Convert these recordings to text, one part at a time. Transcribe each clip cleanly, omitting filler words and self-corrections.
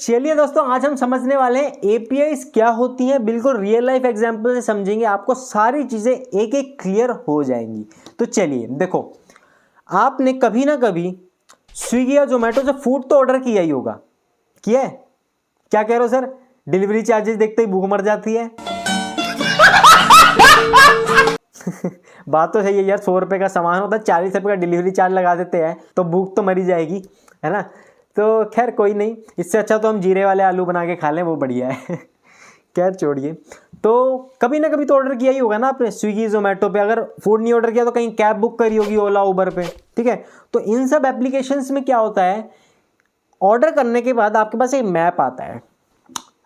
चलिए दोस्तों, आज हम समझने वाले हैं एपीआईज क्या होती हैं। बिल्कुल रियल लाइफ एग्जांपल से समझेंगे, आपको सारी चीजें एक एक क्लियर हो जाएंगी। तो चलिए देखो, आपने कभी ना कभी स्विगी या जोमेटो से फूड तो ऑर्डर किया ही होगा। किया है? क्या कह रहे हो सर? डिलीवरी चार्जेस देखते ही भूख मर जाती है। बात तो सही है यार, 100 रुपए का सामान होता है, 40 रुपए का डिलीवरी चार्ज लगा देते हैं तो भूख तो मरी जाएगी, है ना। तो खैर कोई नहीं, इससे अच्छा तो हम जीरे वाले आलू बना के खा लें, वो बढ़िया है। खैर छोड़िए। तो कभी ना कभी तो ऑर्डर किया ही होगा ना आपने स्विगी जोमेटो पे। अगर फूड नहीं ऑर्डर किया तो कहीं कैब बुक करी होगी ओला उबर पे, ठीक है। तो इन सब एप्लीकेशंस में क्या होता है, ऑर्डर करने के बाद आपके पास एक मैप आता है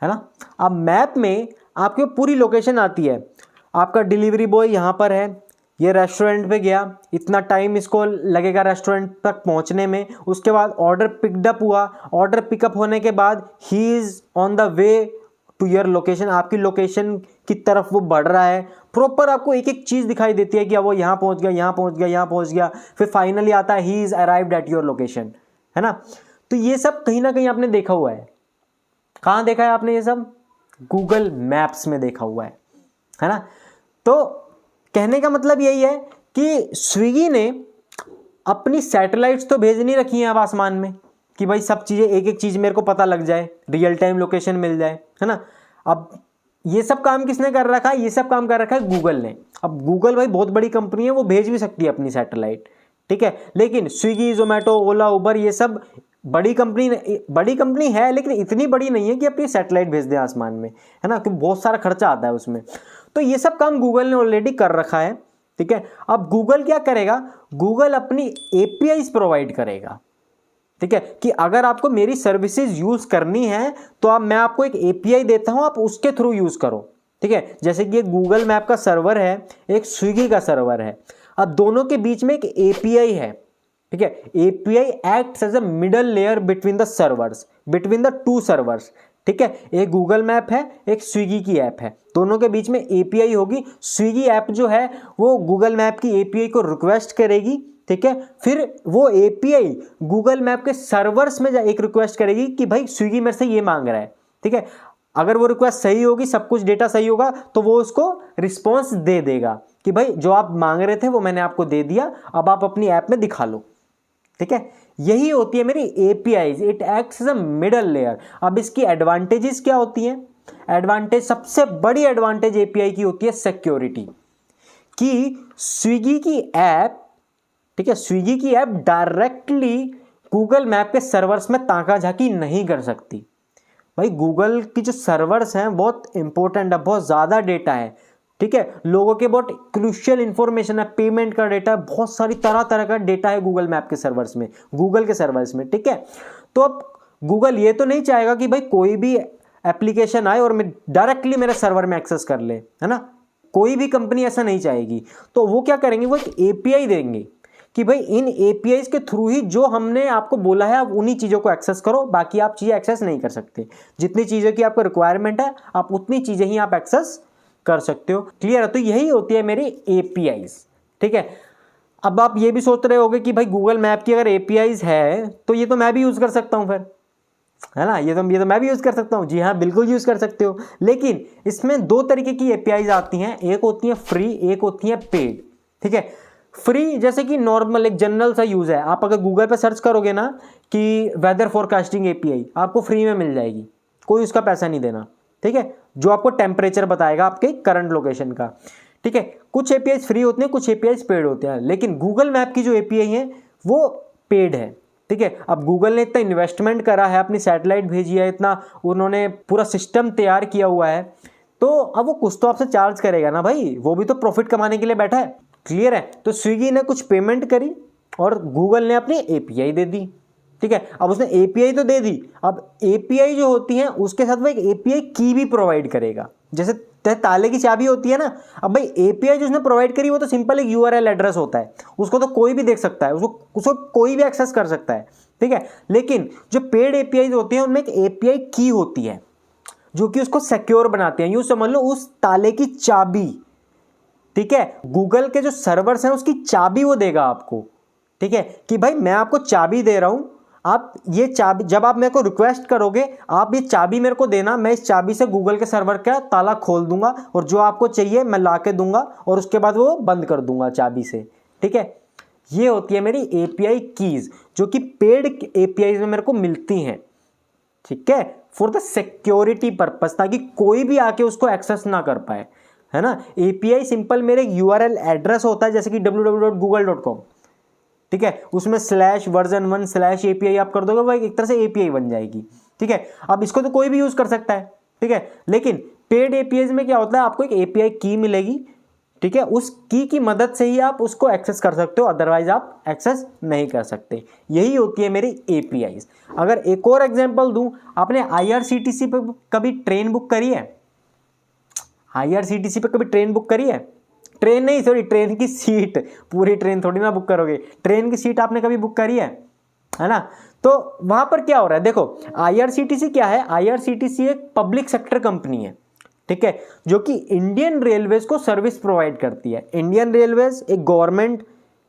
ना। अब मैप में आपकी पूरी लोकेशन आती है, आपका डिलीवरी बॉय यहाँ पर है, ये रेस्टोरेंट पे गया, इतना टाइम इसको लगेगा रेस्टोरेंट तक पहुँचने में। उसके बाद ऑर्डर पिकअप हुआ, ऑर्डर पिकअप होने के बाद ही is on the way to your location, आपकी लोकेशन की तरफ वो बढ़ रहा है। प्रॉपर आपको एक एक चीज़ दिखाई देती है कि वो यहाँ पहुँच गया, यहाँ पहुँच गया, यहाँ पहुँच गया, फिर फाइनली आता है he is arrived at your location, है ना। तो ये सब कहीं ना कहीं आपने देखा हुआ है। कहाँ देखा है आपने ये सब? गूगल मैप्स में देखा हुआ है ना। तो कहने का मतलब यही है कि स्विगी ने अपनी सैटेलाइट्स तो भेज नहीं रखी हैं अब आसमान में कि भाई सब चीज़ें एक एक चीज़ मेरे को पता लग जाए, रियल टाइम लोकेशन मिल जाए, है ना। अब ये सब काम किसने कर रखा है? ये सब काम कर रखा है गूगल ने। अब गूगल भाई बहुत बड़ी कंपनी है, वो भेज भी सकती है अपनी सैटेलाइट, ठीक है। लेकिन स्विगी जोमेटो ओला उबर ये सब बड़ी कंपनी है, लेकिन इतनी बड़ी नहीं है कि अपनी सैटेलाइट भेज दे आसमान में, है ना, क्योंकि बहुत सारा खर्चा आता है उसमें। तो ये सब काम गूगल ने ऑलरेडी कर रखा है, ठीक है। अब गूगल क्या करेगा? गूगल अपनी एपीआईज प्रोवाइड करेगा, ठीक है, कि अगर आपको मेरी सर्विसेज यूज करनी है तो मैं आपको एक एपीआई देता हूं, आप उसके थ्रू यूज करो, ठीक है। जैसे कि एक गूगल मैप का सर्वर है, एक स्विगी का सर्वर है। अब दोनों के बीच में एक एपीआई है, ठीक है। API acts as a middle layer between the servers, between the two servers, ठीक है। एक गूगल मैप है, एक स्विगी की ऐप है, दोनों के बीच में एपीआई होगी। स्विगी ऐप जो है वो गूगल मैप की एपीआई को रिक्वेस्ट करेगी, ठीक है। फिर वो एपीआई गूगल मैप के सर्वर्स में एक रिक्वेस्ट करेगी कि भाई स्विगी मेरे से ये मांग रहा है, ठीक है। अगर वो रिक्वेस्ट सही होगी, सब कुछ डेटा सही होगा, तो वो उसको रिस्पॉन्स दे देगा कि भाई जो आप मांग रहे थे वो मैंने आपको दे दिया, अब आप अपनी ऐप में दिखा लो, ठीक है। यही होती है मेरी APIs, it acts as a middle layer. अब इसकी एडवांटेजेस क्या होती हैं? एडवांटेज, सबसे बड़ी एडवांटेज एपीआई की होती है सिक्योरिटी, कि स्विगी की ऐप, ठीक है, स्विगी की ऐप डायरेक्टली गूगल मैप के सर्वर्स में ताका झाकी नहीं कर सकती। भाई गूगल की जो सर्वर्स हैं बहुत इंपॉर्टेंट है, बहुत ज़्यादा डेटा है, ठीक है। लोगों के बहुत क्रूशियल इंफॉर्मेशन है, पेमेंट का डेटा, बहुत सारी तरह तरह का डेटा है गूगल मैप के सर्वर्स में, गूगल के सर्वर्स में, ठीक है। तो अब गूगल ये तो नहीं चाहेगा कि भाई कोई भी एप्लीकेशन आए और मैं डायरेक्टली मेरे सर्वर में एक्सेस कर ले, है ना। कोई भी कंपनी ऐसा नहीं चाहेगी। तो वो क्या करेंगे, वो एक एपीआई देंगे कि भाई इन एपीआईज के थ्रू ही जो हमने आपको बोला है आप उन्हीं चीज़ों को एक्सेस करो, बाकी आप चीज़ें एक्सेस नहीं कर सकते। जितनी चीज़ों की आपको रिक्वायरमेंट है आप उतनी चीज़ें ही आप एक्सेस कर सकते हो। क्लियर है? तो यही होती है मेरी एपीआईज, ठीक है। अब आप ये भी सोच रहे होगे कि भाई गूगल मैप की अगर एपीआईज है तो ये तो मैं भी यूज़ कर सकता हूँ फिर, है ना। ये तो मैं भी यूज़ कर सकता हूँ। जी हाँ, बिल्कुल यूज़ कर सकते हो, लेकिन इसमें दो तरीके की एपीआईज आती हैं, एक होती है फ्री, एक होती है पेड, ठीक है। फ्री जैसे कि नॉर्मल एक जनरल सा यूज़ है, आप अगर गूगल पे सर्च करोगे ना कि वेदर फोरकास्टिंग एपीआई, आपको फ्री में मिल जाएगी, कोई उसका पैसा नहीं देना, ठीक है। जो आपको टेम्परेचर बताएगा आपके करंट लोकेशन का, ठीक है। कुछ एपीआईज फ्री होते हैं, कुछ एपीआईज पेड होते हैं, लेकिन गूगल मैप की जो एपीआई है वो पेड है, ठीक है। अब गूगल ने इतना इन्वेस्टमेंट करा है, अपनी सैटेलाइट भेजी है, इतना उन्होंने पूरा सिस्टम तैयार किया हुआ है, तो अब वो कुछ तो आपसे चार्ज करेगा ना भाई, वो भी तो प्रॉफिट कमाने के लिए बैठा है। क्लियर है? तो स्विगी ने कुछ पेमेंट करी और गूगल ने अपनी एपीआई दे दी, ठीक है। अब उसने एपीआई तो दे दी, अब एपीआई जो होती है उसके साथ वो एक एपीआई की भी प्रोवाइड करेगा, जैसे ताले की चाबी होती है ना। अब भाई एपीआई जो उसने प्रोवाइड करी वो तो सिंपल एक यूआरएल एड्रेस होता है, उसको तो कोई भी देख सकता है, उसको कोई भी एक्सेस कर सकता है, ठीक है। लेकिन जो पेड एपीआई होती हैं उनमें एक एपीआई की होती है जो कि उसको सिक्योर बनाते हैं। यूं समझ लो उस ताले की चाबी, ठीक है, गूगल के जो सर्वर्स हैं उसकी चाबी वो देगा आपको, ठीक है, कि भाई मैं आपको चाबी दे रहा हूं, आप ये चाबी, जब आप मेरे को रिक्वेस्ट करोगे आप ये चाबी मेरे को देना, मैं इस चाबी से गूगल के सर्वर का ताला खोल दूंगा और जो आपको चाहिए मैं ला के दूंगा और उसके बाद वो बंद कर दूंगा चाबी से। ठीक है, ये होती है मेरी एपीआई कीज जो कि पेड एपीआई में मेरे को मिलती हैं। ठीक है, फॉर द सिक्योरिटी पर्पस, ताकि कोई भी आके उसको एक्सेस ना कर पाए, है ना। एपीआई सिंपल मेरे यूआरएल एड्रेस होता है, जैसे कि www.google.com। ठीक है, उसमें /version1/API आप कर दोगे, वो एक तरह से एपीआई बन जाएगी। ठीक है, अब इसको तो कोई भी यूज कर सकता है। ठीक है, लेकिन पेड एपीआई में क्या होता है, आपको एक एपीआई की मिलेगी। ठीक है, उस की मदद से ही आप उसको एक्सेस कर सकते हो, अदरवाइज आप एक्सेस नहीं कर सकते। यही होती है मेरी एपीआईज। अगर एक और एग्जांपल दूं, आपने आईआरसीटीसी पे कभी ट्रेन बुक करी है? आईआरसीटीसी पे कभी ट्रेन बुक करी है? ट्रेन नहीं, सॉरी, ट्रेन की सीट, पूरी ट्रेन थोड़ी ना बुक करोगे, ट्रेन की सीट आपने कभी बुक करी है ना। तो वहां पर क्या हो रहा है, देखो आईआरसीटीसी क्या है, आईआरसीटीसी एक पब्लिक सेक्टर कंपनी है। ठीक है, जो कि इंडियन रेलवेज को सर्विस प्रोवाइड करती है। इंडियन रेलवेज एक गवर्नमेंट,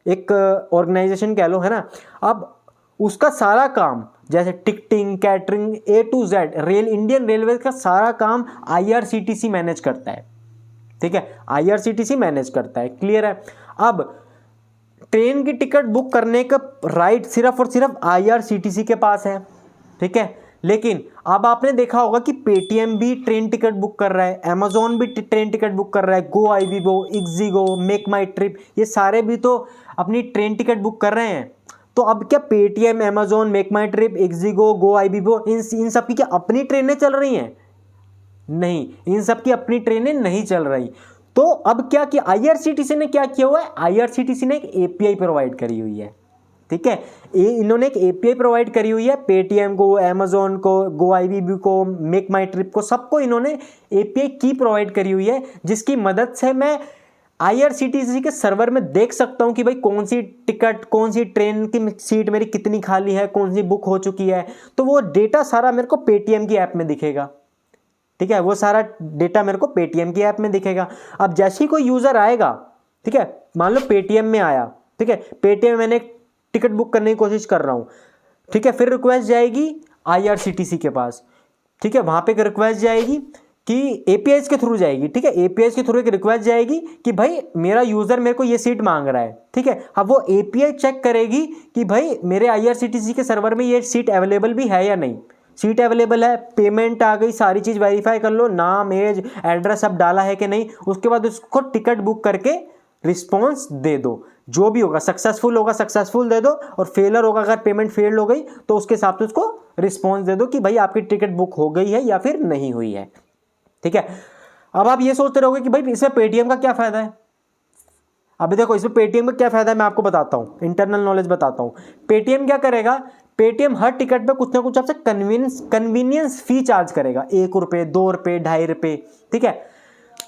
एक ऑर्गेनाइजेशन कह लो, है ना। अब उसका सारा काम, जैसे ticketing, catering, A to Z, Indian railways का सारा काम आईआरसीटीसी मैनेज करता है। ठीक है, आईआरसीटीसी मैनेज करता है, क्लियर है। अब ट्रेन की टिकट बुक करने का राइट सिर्फ और सिर्फ आईआरसीटीसी के पास है। ठीक है, लेकिन अब आपने देखा होगा कि पेटीएम भी ट्रेन टिकट बुक कर रहा है, अमेजोन भी ट्रेन टिकट बुक कर रहा है, गो आईबीबो, इक्जिगो, मेक माई ट्रिप, ये सारे भी तो अपनी ट्रेन टिकट बुक कर रहे हैं। तो अब क्या पेटीएम, अमेजोन, मेक माई ट्रिप, इक्जिगो, गो आईबीबो, इन सब की क्या अपनी ट्रेनें चल रही हैं? नहीं, इन सब की अपनी ट्रेनें नहीं चल रही। तो अब क्या किया आईआरसीटीसी ने, क्या किया हुआ है, आईआरसीटीसी ने एक एपीआई प्रोवाइड करी हुई है। ठीक है, इन्होंने एक एपीआई प्रोवाइड करी हुई है पेटीएम को, अमेजोन को, गो आईबीबी को, मेक माई ट्रिप को, सबको इन्होंने एपीआई की प्रोवाइड करी हुई है, जिसकी मदद से मैं आईआरसीटीसी के सर्वर में देख सकता हूं कि भाई कौन सी टिकट, कौन सी ट्रेन की सीट मेरी कितनी खाली है, कौन सी बुक हो चुकी है। तो वो डेटा सारा मेरे को पेटीएम की ऐप में दिखेगा। ठीक है, वो सारा डेटा मेरे को पेटीएम की ऐप में दिखेगा। अब जैसे ही कोई यूजर आएगा, ठीक है, मान लो पेटीएम में आया, ठीक है, पेटीएम मैंने टिकट बुक करने की कोशिश कर रहा हूं, ठीक है, फिर रिक्वेस्ट जाएगी आईआरसीटीसी के पास। ठीक है, वहां पे एक रिक्वेस्ट जाएगी कि एपीआईज के थ्रू जाएगी। ठीक है, एपीआईज के थ्रू एक रिक्वेस्ट जाएगी कि भाई मेरा यूजर मेरे को ये सीट मांग रहा है। ठीक है, अब वो एपीआई चेक करेगी कि भाई मेरे आईआरसीटीसी के सर्वर में ये सीट अवेलेबल भी है या नहीं। सीट अवेलेबल है, पेमेंट आ गई, सारी चीज वेरीफाई कर लो, नाम, एज, एड्रेस सब डाला है कि नहीं, उसके बाद उसको टिकट बुक करके रिस्पॉन्स दे दो। जो भी होगा, सक्सेसफुल होगा सक्सेसफुल दे दो, और फेलर होगा, अगर पेमेंट फेल हो गई तो उसके हिसाब से उसको रिस्पॉन्स दे दो कि भाई आपकी टिकट बुक हो गई है या फिर नहीं हुई है। ठीक है, अब आप ये सोचते रहोगे कि भाई इसमें पेटीएम का क्या फायदा है। अभी देखो इसमें पेटीएम का क्या फायदा है मैं आपको बताता हूं, इंटरनल नॉलेज बताता हूं। पेटीएम क्या करेगा, पेटीएम हर टिकट पे कुछ ना कुछ आपसे कन्वीनियंस फी चार्ज करेगा, 1 रुपए, 2 रुपए, 2.5 रुपए। ठीक है,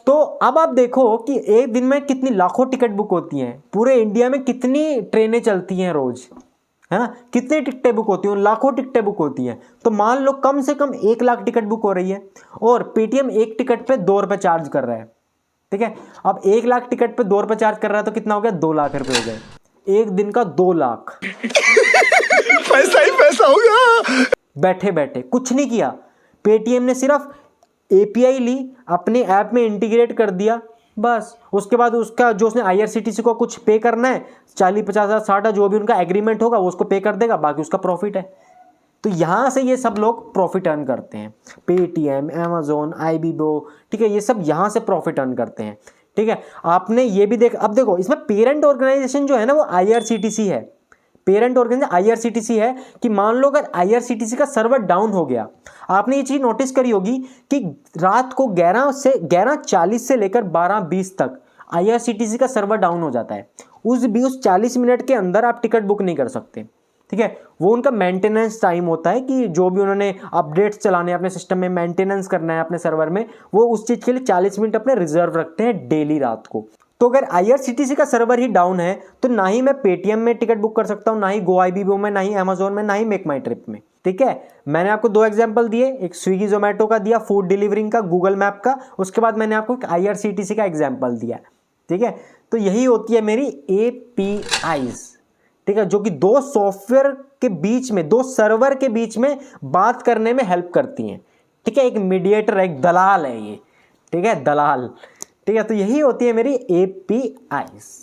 तो अब आप देखो कि एक दिन में कितनी लाखों टिकट बुक होती हैं, पूरे इंडिया में कितनी ट्रेनें चलती हैं रोज, है ना, कितनी टिकटें बुक होती हैं, लाखों टिकटें बुक होती हैं। तो मान लो कम से कम 1 लाख टिकट बुक हो रही है और पेटीएम एक टिकट पे 2 रुपए चार्ज कर रहा है। ठीक है, अब 1 लाख टिकट पे 2 रुपए चार्ज कर रहा है तो कितना हो गया, 2 लाख रुपए हो गए। एक दिन का 2 लाख पैसा ही पैसा हो गया। बैठे बैठे कुछ नहीं किया, पेटीएम ने सिर्फ एपीआई ली, अपने ऐप में इंटीग्रेट कर दिया, बस। उसके बाद उसका जो उसने आईआरसीटीसी को कुछ पे करना है, 40, 50, 60 जो भी उनका एग्रीमेंट होगा वो उसको पे कर देगा, बाकी उसका प्रॉफिट है। तो यहां से ये सब लोग प्रॉफिट अर्न करते हैं, पेटीएम, अमेजोन, आईबीबो। ठीक है, ये सब यहां से प्रॉफिट अर्न करते हैं। ठीक है, आपने ये भी देख, अब देखो इसमें पेरेंट ऑर्गेनाइजेशन जो है ना वो आईआरसीटीसी है। पेरेंट ऑर्गेनाइजेशन आईआरसीटीसी है कि मान लो अगर आईआरसीटीसी का सर्वर डाउन हो गया, आपने ये चीज नोटिस करी होगी कि रात को 11:40 से लेकर 12:20 तक आईआरसीटीसी का सर्वर डाउन हो जाता है। उस 40 मिनट के अंदर आप टिकट बुक नहीं कर सकते। ठीक है, वो उनका मेंटेनेंस टाइम होता है कि जो भी उन्होंने अपडेट्स चलाने अपने सिस्टम में, मेंटेनेंस करना है अपने सर्वर में, वो उस चीज के लिए 40 मिनट अपने रिजर्व रखते हैं डेली रात को। तो अगर आईआरसीटीसी का सर्वर ही डाउन है तो ना ही मैं पेटीएम में टिकट बुक कर सकता हूं, ना ही गो आईबीबो में, ना ही अमेजोन में, ना ही मेक माई ट्रिप में। ठीक है, मैंने आपको 2 एग्जांपल दिए, एक स्विगी जोमेटो का दिया, फूड डिलीवरिंग का, गूगल मैप का, उसके बाद मैंने आपको एक आईआरसीटीसी का एग्जांपल दिया। ठीक है, तो यही होती है मेरी एपीआईज। ठीक है, जो कि 2 सॉफ्टवेयर के बीच में, दो सर्वर के बीच में बात करने में हेल्प करती हैं। ठीक है, एक मीडिएटर है, एक दलाल है ये। ठीक है, दलाल। ठीक है, तो यही होती है मेरी APIs।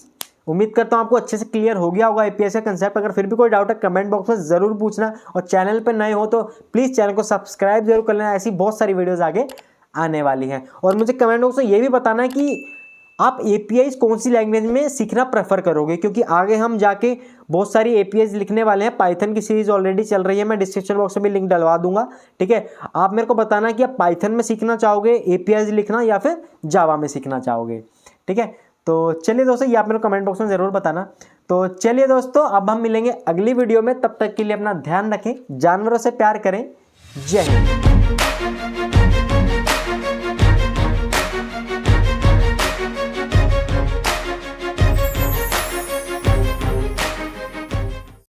उम्मीद करता हूँ आपको अच्छे से क्लियर हो गया होगा APIs का कंसेप्ट। अगर फिर भी कोई डाउट है कमेंट बॉक्स में ज़रूर पूछना, और चैनल पर नए हो तो प्लीज़ चैनल को सब्सक्राइब जरूर कर लेना, ऐसी बहुत सारी वीडियोज़ आगे आने वाली हैं। और मुझे कमेंट बॉक्स में ये भी बताना है कि आप APIs कौन सी लैंग्वेज में सीखना प्रेफर करोगे, क्योंकि आगे हम जाके बहुत सारी APIs लिखने वाले हैं। पाइथन की सीरीज ऑलरेडी चल रही है, मैं डिस्क्रिप्शन बॉक्स में भी लिंक डलवा दूंगा। ठीक है, आप मेरे को बताना कि आप पाइथन में सीखना चाहोगे APIs लिखना, या फिर जावा में सीखना चाहोगे। ठीक है, तो चलिए दोस्तों, ये आप मेरे को कमेंट बॉक्स में ज़रूर बताना। तो चलिए दोस्तों, अब हम मिलेंगे अगली वीडियो में। तब तक के लिए अपना ध्यान रखें, जानवरों से प्यार करें। जय हिंद।